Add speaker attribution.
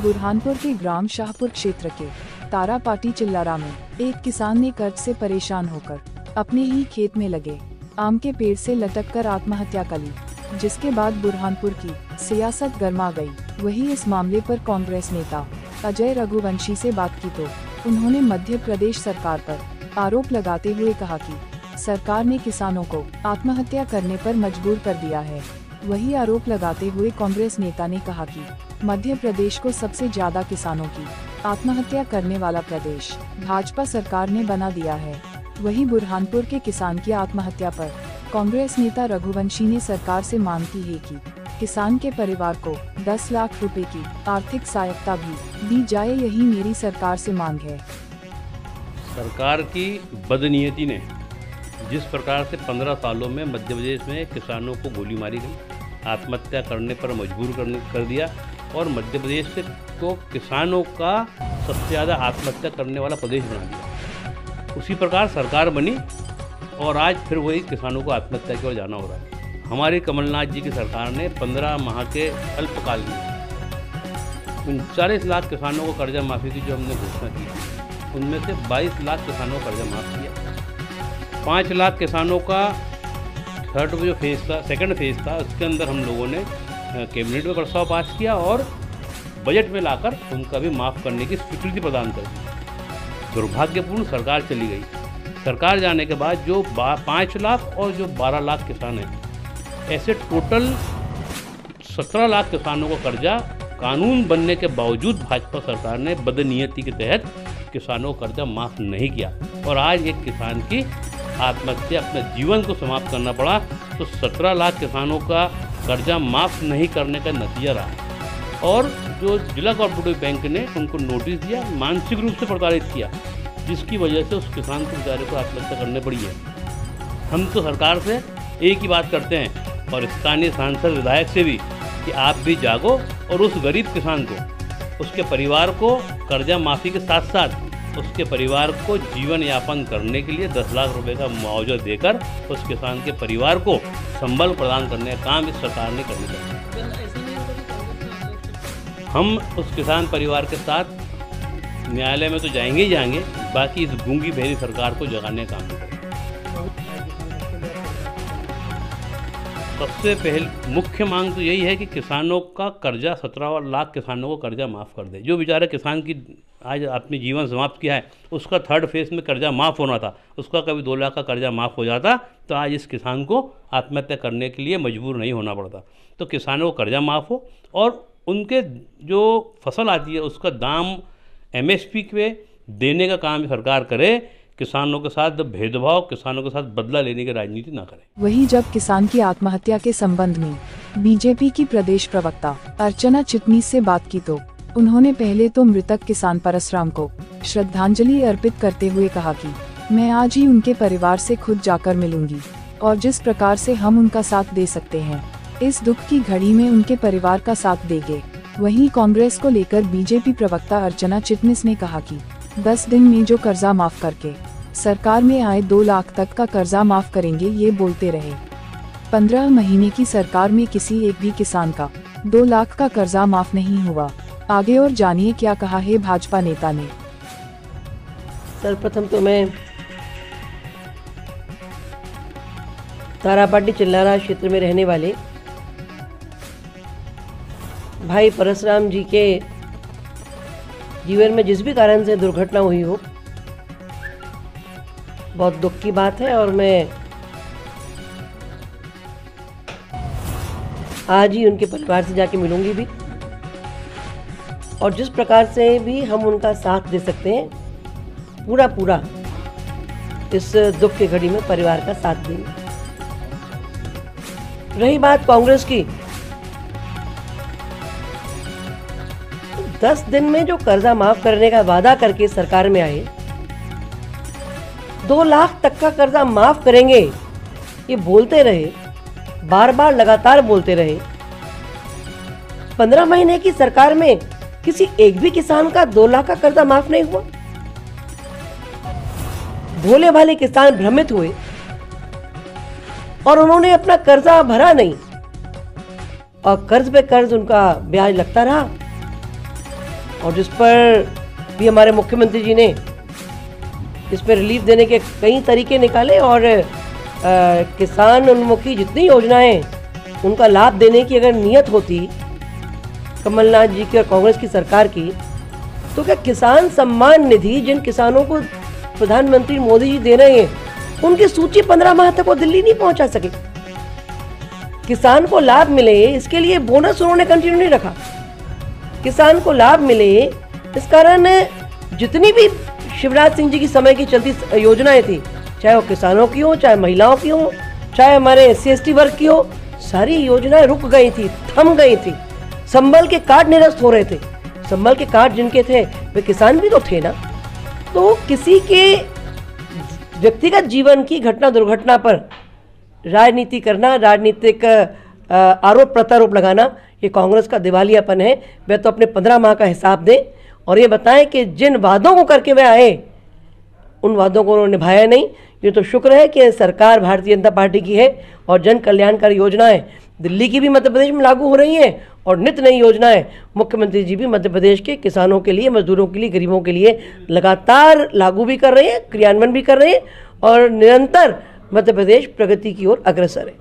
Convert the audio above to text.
Speaker 1: बुरहानपुर के ग्राम शाहपुर क्षेत्र के तारापाटी चिल्लारा में एक किसान ने कर्ज से परेशान होकर अपने ही खेत में लगे आम के पेड़ से लटककर आत्महत्या कर ली, जिसके बाद बुरहानपुर की सियासत गर्मा गई। वहीं इस मामले पर कांग्रेस नेता अजय रघुवंशी से बात की तो उन्होंने मध्य प्रदेश सरकार पर आरोप लगाते हुए कहा कि सरकार ने किसानों को आत्महत्या करने पर मजबूर कर दिया है। वही आरोप लगाते हुए कांग्रेस नेता ने कहा कि मध्य प्रदेश को सबसे ज्यादा किसानों की आत्महत्या करने वाला प्रदेश भाजपा सरकार ने बना दिया है। वही बुरहानपुर के किसान की आत्महत्या पर कांग्रेस नेता रघुवंशी ने सरकार से मांग की है कि किसान के परिवार को 10 लाख रुपए की आर्थिक सहायता भी दी जाए। यही मेरी सरकार से मांग है।
Speaker 2: सरकार की बदनीयती ने जिस प्रकार से 15 सालों में मध्य प्रदेश में किसानों को गोली मारी गई, आत्महत्या करने पर मजबूर कर दिया और मध्य प्रदेश को किसानों का सबसे ज़्यादा आत्महत्या करने वाला प्रदेश बना दिया। उसी प्रकार सरकार बनी और आज फिर वही किसानों को आत्महत्या की ओर जाना हो रहा है। हमारी कमलनाथ जी की सरकार ने 15 माह के अल्पकाल में 39 लाख किसानों को कर्जा माफ़ी की जो हमने घोषणा की थी, उनमें से 22 लाख किसानों को कर्जा माफ़ किया। 5 लाख किसानों का थर्ड जो फेज़ था, सेकंड फेज़ था, उसके अंदर हम लोगों ने कैबिनेट में प्रस्ताव पास किया और बजट में लाकर उनका भी माफ़ करने की स्वीकृति प्रदान कर दी। दुर्भाग्यपूर्ण सरकार चली गई। सरकार जाने के बाद जो 5 लाख और जो 12 लाख किसान हैं, ऐसे टोटल 17 लाख किसानों को कर्जा कानून बनने के बावजूद भाजपा सरकार ने बदनीयती के तहत किसानों को कर्जा माफ़ नहीं किया और आज एक किसान की आत्महत्या, अपने जीवन को समाप्त करना पड़ा। तो 17 लाख किसानों का कर्जा माफ़ नहीं करने का नतीजा रहा और जो जिला कोऑपरेटिव बैंक ने उनको नोटिस दिया, मानसिक रूप से प्रताड़ित किया, जिसकी वजह से उस किसान को बेचारे को आत्महत्या करनी पड़ी है। हम तो सरकार से एक ही बात करते हैं और स्थानीय सांसद विधायक से भी कि आप भी जागो और उस गरीब किसान को, उसके परिवार को कर्जा माफ़ी के साथ साथ उसके परिवार को जीवन यापन करने के लिए 10 लाख रुपए का मुआवजा देकर उस किसान के परिवार को संबल प्रदान करने का काम इस सरकार ने करना चाहिए। हम उस किसान परिवार के साथ न्यायालय में तो जाएंगे ही जाएंगे, बाकी इस गूंगी बहरी सरकार को जगाने का काम करेंगे। सबसे पहले मुख्य मांग तो यही है कि किसानों का कर्जा 17 लाख किसानों को कर्जा माफ़ कर दे। जो बेचारे किसान की आज अपनी जीवन समाप्त किया है, उसका थर्ड फेज में कर्जा माफ़ होना था, उसका कभी 2 लाख का कर्जा माफ़ हो जाता तो आज इस किसान को आत्महत्या करने के लिए मजबूर नहीं होना पड़ता। तो किसानों को कर्जा माफ़ हो और उनके जो फसल आती है उसका दाम MSP पे देने का काम सरकार करे। किसानों के साथ भेदभाव, किसानों के साथ बदला लेने की राजनीति ना करे।
Speaker 1: वहीं जब किसान की आत्महत्या के संबंध में बीजेपी की प्रदेश प्रवक्ता अर्चना चिटनीस से बात की तो उन्होंने पहले तो मृतक किसान परसराम को श्रद्धांजलि अर्पित करते हुए कहा कि मैं आज ही उनके परिवार से खुद जाकर मिलूंगी और जिस प्रकार से हम उनका साथ दे सकते हैं, इस दुख की घड़ी में उनके परिवार का साथ देंगे। वहीं कांग्रेस को लेकर बीजेपी प्रवक्ता अर्चना चिटनीस ने कहा कि 10 दिन में जो कर्जा माफ करके सरकार में आए 2 लाख तक का कर्जा माफ करेंगे, ये बोलते रहे। 15 महीने की सरकार में किसी एक भी किसान का 2 लाख का कर्जा माफ नहीं हुआ। आगे और जानिए क्या कहा है भाजपा नेता ने।
Speaker 3: सर्वप्रथम तो मैं तारापाटी चिल्लारा क्षेत्र में रहने वाले भाई परसराम जी के जीवन में जिस भी कारण से दुर्घटना हुई हो, बहुत दुख की बात है और मैं आज ही उनके परिवार से जाके मिलूंगी भी और जिस प्रकार से भी हम उनका साथ दे सकते हैं पूरा इस दुख की घड़ी में परिवार का साथ देंगे। रही बात कांग्रेस की, 10 दिन में जो कर्जा माफ करने का वादा करके सरकार में आए, 2 लाख तक का कर्जा माफ करेंगे ये बोलते रहे, बार बार लगातार बोलते रहे। 15 महीने की सरकार में किसी एक भी किसान का 2 लाख का कर्जा माफ नहीं हुआ। भोले भाले किसान भ्रमित हुए और उन्होंने अपना कर्जा भरा नहीं और कर्ज पे कर्ज उनका ब्याज लगता रहा। और जिस पर भी हमारे मुख्यमंत्री जी ने इस पर रिलीफ देने के कई तरीके निकाले और किसान उन्मुखी जितनी योजनाएं उनका लाभ देने की अगर नियत होती कमलनाथ जी की और कांग्रेस की सरकार की, तो क्या किसान सम्मान निधि जिन किसानों को प्रधानमंत्री मोदी जी दे रहे हैं उनकी सूची 15 माह तक वो दिल्ली नहीं पहुंचा सके। किसान को लाभ मिले इसके लिए बोनस उन्होंने कंटिन्यू नहीं रखा। किसान को लाभ मिले इस कारण जितनी भी शिवराज सिंह जी की समय की चलती योजनाएं थी, चाहे वो किसानों की हो, चाहे महिलाओं की हो, चाहे हमारे SC/ST वर्ग की हो, सारी योजनाएं रुक गई थी, थम गई थी। संबल के कार्ड निरस्त हो रहे थे। संबल के कार्ड जिनके थे वे किसान भी तो थे ना। तो किसी के व्यक्तिगत जीवन की घटना दुर्घटना पर राजनीति करना, राजनीतिक आरोप प्रत्यारोप लगाना, ये कांग्रेस का दिवालियापन है। वे तो अपने 15 माह का हिसाब दें और ये बताएं कि जिन वादों को करके वे आए उन वादों को उन्होंने निभाया नहीं। ये तो शुक्र है कि सरकार भारतीय जनता पार्टी की है और जन कल्याणकारी योजनाएं दिल्ली की भी मध्य प्रदेश में लागू हो रही हैं और नित नई योजनाएं मुख्यमंत्री जी भी मध्य प्रदेश के किसानों के लिए, मजदूरों के लिए, गरीबों के लिए लगातार लागू भी कर रहे हैं, क्रियान्वयन भी कर रहे हैं और निरंतर मध्य प्रदेश प्रगति की ओर अग्रसर है।